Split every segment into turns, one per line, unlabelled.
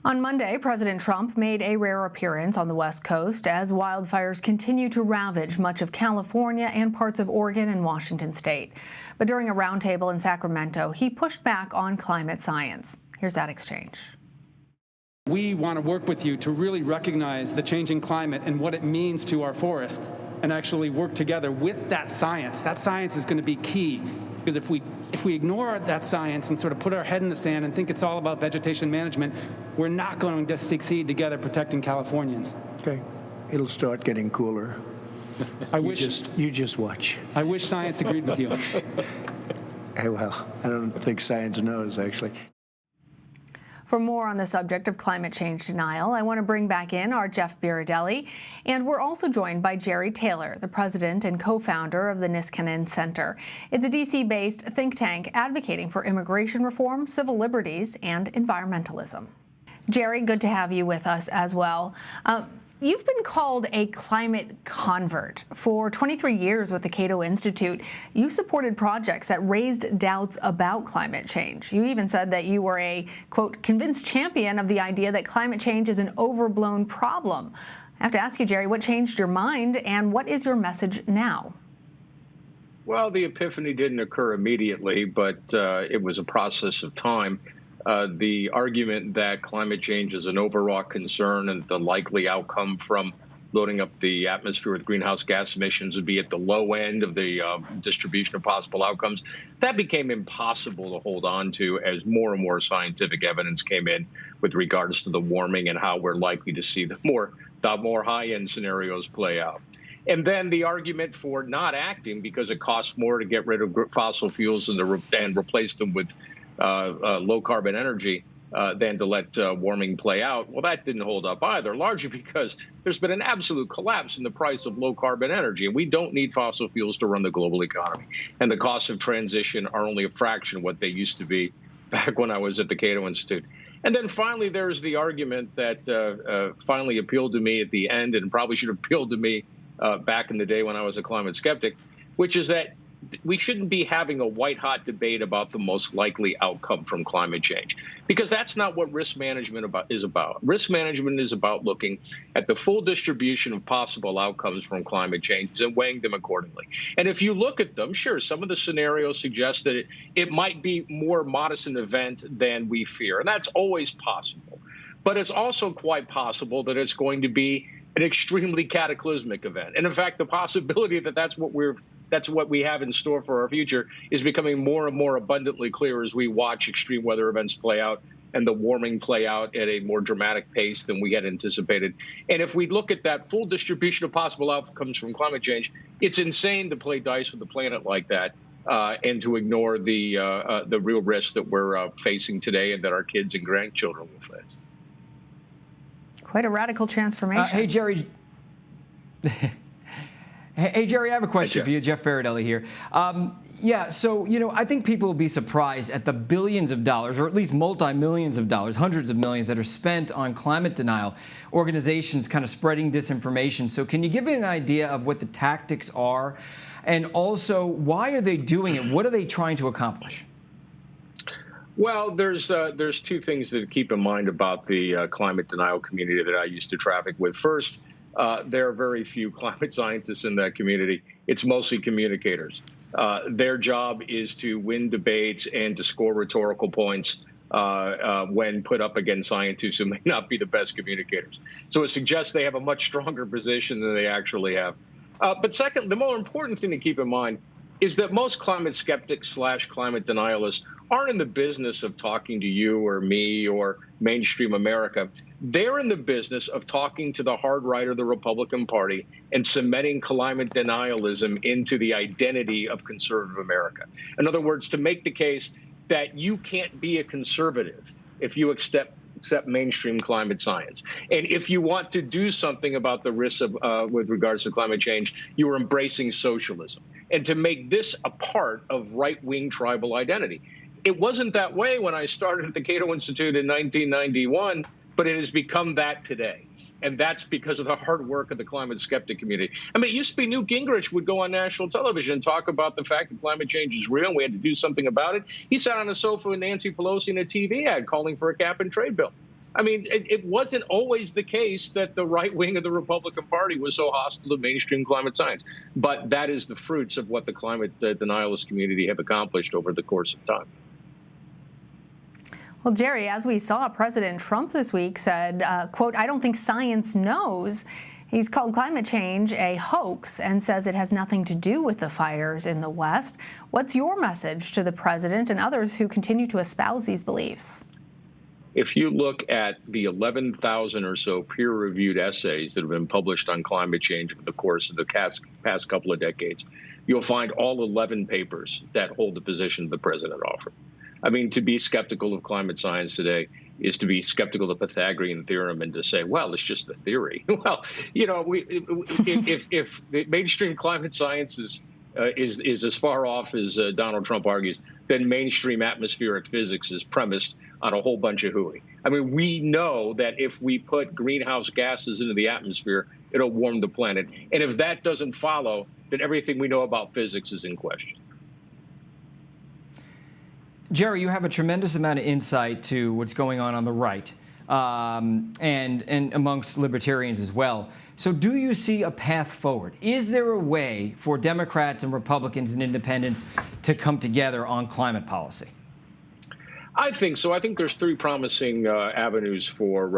On Monday, President Trump made a rare appearance on the West Coast as wildfires continue to ravage much of California and parts of Oregon and Washington state. But during a roundtable in Sacramento, he pushed back on climate science. Here's that exchange.
We want to work with you to really recognize the changing climate and what it means to our forests and actually work together with that science. That science is going to be key, because if we ignore that science and sort of put our head in the sand and think it's all about vegetation management, we're not going to succeed together protecting Californians.
Okay. It'll start getting cooler. You just watch.
I wish science agreed with you.
Hey, well, I don't think science knows, actually.
For more on the subject of climate change denial, I want to bring back in our Jeff Biradelli. And we're also joined by Jerry Taylor, the president and co-founder of the Niskanen Center. It's a D.C.-based think tank advocating for immigration reform, civil liberties, and environmentalism. Jerry, good to have you with us as well. You've been called a climate convert. For 23 years with the Cato Institute, you supported projects that raised doubts about climate change. You even said that you were a, quote, convinced champion of the idea that climate change is an overblown problem. I have to ask you, Jerry, what changed your mind and what is your message now?
Well, the epiphany didn't occur immediately, but it was a process of time. The argument that climate change is an overwrought concern and the likely outcome from loading up the atmosphere with greenhouse gas emissions would be at the low end of the distribution of possible outcomes, that became impossible to hold on to as more and more scientific evidence came in with regards to the warming and how we're likely to see the more high-end scenarios play out. And then the argument for not acting because it costs more to get rid of fossil fuels and replace them with low carbon energy than to let warming play out. Well, that didn't hold up either, largely because there's been an absolute collapse in the price of low carbon energy. And we don't need fossil fuels to run the global economy. And the costs of transition are only a fraction of what they used to be back when I was at the Cato Institute. And then finally, there's the argument that finally appealed to me at the end and probably should have appealed to me back in the day when I was a climate skeptic, which is that we shouldn't be having a white-hot debate about the most likely outcome from climate change, because that's not what risk management is about. Risk management is about looking at the full distribution of possible outcomes from climate change and weighing them accordingly. And if you look at them, sure, some of the scenarios suggest that it might be more modest an event than we fear, and that's always possible. But it's also quite possible that it's going to be an extremely cataclysmic event. And in fact, the possibility that that's what we have in store for our future is becoming more and more abundantly clear as we watch extreme weather events play out and the warming play out at a more dramatic pace than we had anticipated. And if we look at that full distribution of possible outcomes from climate change, it's insane to play dice with the planet like that and to ignore the real risks that we're facing today and that our kids and grandchildren will face.
Quite a radical transformation.
Hey, Jerry. Hey, Jerry, I have a question for you. Jeff Biradelli here. Yeah, so, I think people will be surprised at the billions of dollars, or at least multi-millions of dollars, hundreds of millions that are spent on climate denial, organizations kind of spreading disinformation. So can you give me an idea of what the tactics are? And also, why are they doing it? What are they trying to accomplish?
Well, there's two things to keep in mind about the climate denial community that I used to traffic with. First, there are very few climate scientists in that community. It's mostly communicators. Their job is to win debates and to score rhetorical points when put up against scientists who may not be the best communicators. So it suggests they have a much stronger position than they actually have. But second, the more important thing to keep in mind is that most climate skeptics / climate denialists aren't in the business of talking to you or me or mainstream America. They're in the business of talking to the hard right of the Republican Party and cementing climate denialism into the identity of conservative America. In other words, to make the case that you can't be a conservative if you accept mainstream climate science. And if you want to do something about the risks of, with regards to climate change, you are embracing socialism. And to make this a part of right-wing tribal identity. It wasn't that way when I started at the Cato Institute in 1991, but it has become that today. And that's because of the hard work of the climate skeptic community. I mean, it used to be Newt Gingrich would go on national television and talk about the fact that climate change is real and we had to do something about it. He sat on a sofa with Nancy Pelosi in a TV ad calling for a cap and trade bill. I mean, it wasn't always the case that the right wing of the Republican Party was so hostile to mainstream climate science. But that is the fruits of what the climate denialist community have accomplished over the course of time.
Well, Jerry, as we saw, President Trump this week said, quote, "I don't think science knows." He's called climate change a hoax and says it has nothing to do with the fires in the West. What's your message to the president and others who continue to espouse these beliefs?
If you look at the 11,000 or so peer-reviewed essays that have been published on climate change over the course of the past couple of decades, you'll find all 11 papers that hold the position the president offered. I mean, to be skeptical of climate science today is to be skeptical of the Pythagorean theorem and to say, well, it's just a theory. Well, you know, if the mainstream climate science is as far off as Donald Trump argues, then mainstream atmospheric physics is premised on a whole bunch of hooey. I mean, we know that if we put greenhouse gases into the atmosphere, it'll warm the planet. And if that doesn't follow, then everything we know about physics is in question.
Jerry, you have a tremendous amount of insight to what's going on the right and amongst libertarians as well. So do you see a path forward? Is there a way for Democrats and Republicans and independents to come together on climate policy?
I think so. I think there's three promising avenues for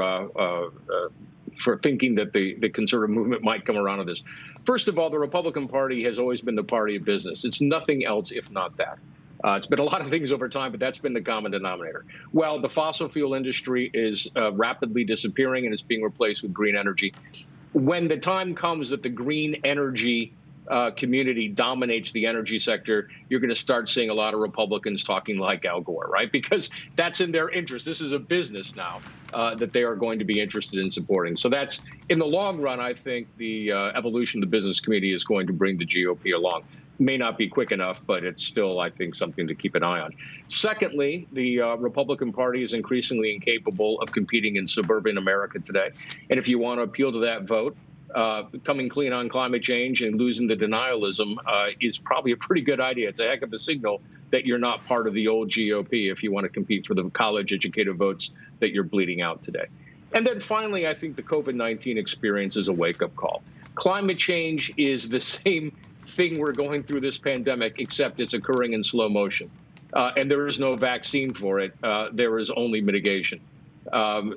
thinking that the conservative movement might come around to this. First of all, the Republican Party has always been the party of business. It's nothing else if not that. It's been a lot of things over time, but that's been the common denominator. Well, the fossil fuel industry is rapidly disappearing and it's being replaced with green energy. When the time comes that the green energy community dominates the energy sector, you're going to start seeing a lot of Republicans talking like Al Gore, right? Because that's in their interest. This is a business now that they are going to be interested in supporting. So that's, in the long run, I think the evolution of the business community is going to bring the GOP along. May not be quick enough, but it's still, I think, something to keep an eye on. Secondly, the Republican Party is increasingly incapable of competing in suburban America today. And if you want to appeal to that vote, coming clean on climate change and losing the denialism is probably a pretty good idea. It's a heck of a signal that you're not part of the old GOP if you want to compete for the college-educated votes that you're bleeding out today. And then finally, I think the COVID-19 experience is a wake-up call. Climate change is the same thing we're going through this pandemic, except it's occurring in slow motion. And there is no vaccine for it. There is only mitigation.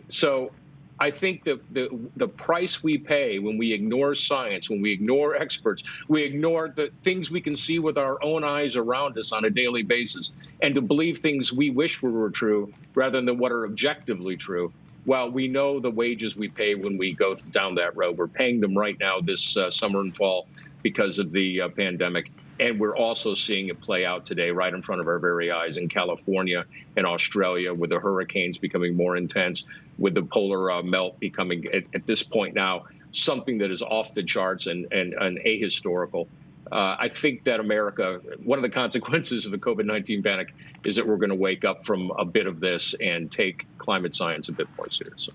So I think that the price we pay when we ignore science, when we ignore experts, we ignore the things we can see with our own eyes around us on a daily basis, and to believe things we wish were true rather than what are objectively true. Well, we know the wages we pay when we go down that road. We're paying them right now this summer and fall because of the pandemic. And we're also seeing it play out today right in front of our very eyes in California and Australia, with the hurricanes becoming more intense, with the polar melt becoming, at this point now, something that is off the charts and ahistorical. I think that America, one of the consequences of the COVID-19 panic is that we're going to wake up from a bit of this and take climate science a bit more seriously.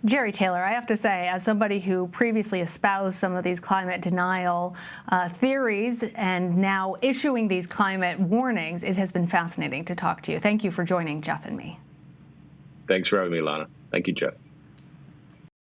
Jerry Taylor, I have to say, as somebody who previously espoused some of these climate denial theories and now issuing these climate warnings, it has been fascinating to talk to you. Thank you for joining Jeff and me.
Thanks for having me, Lana. Thank you, Jeff.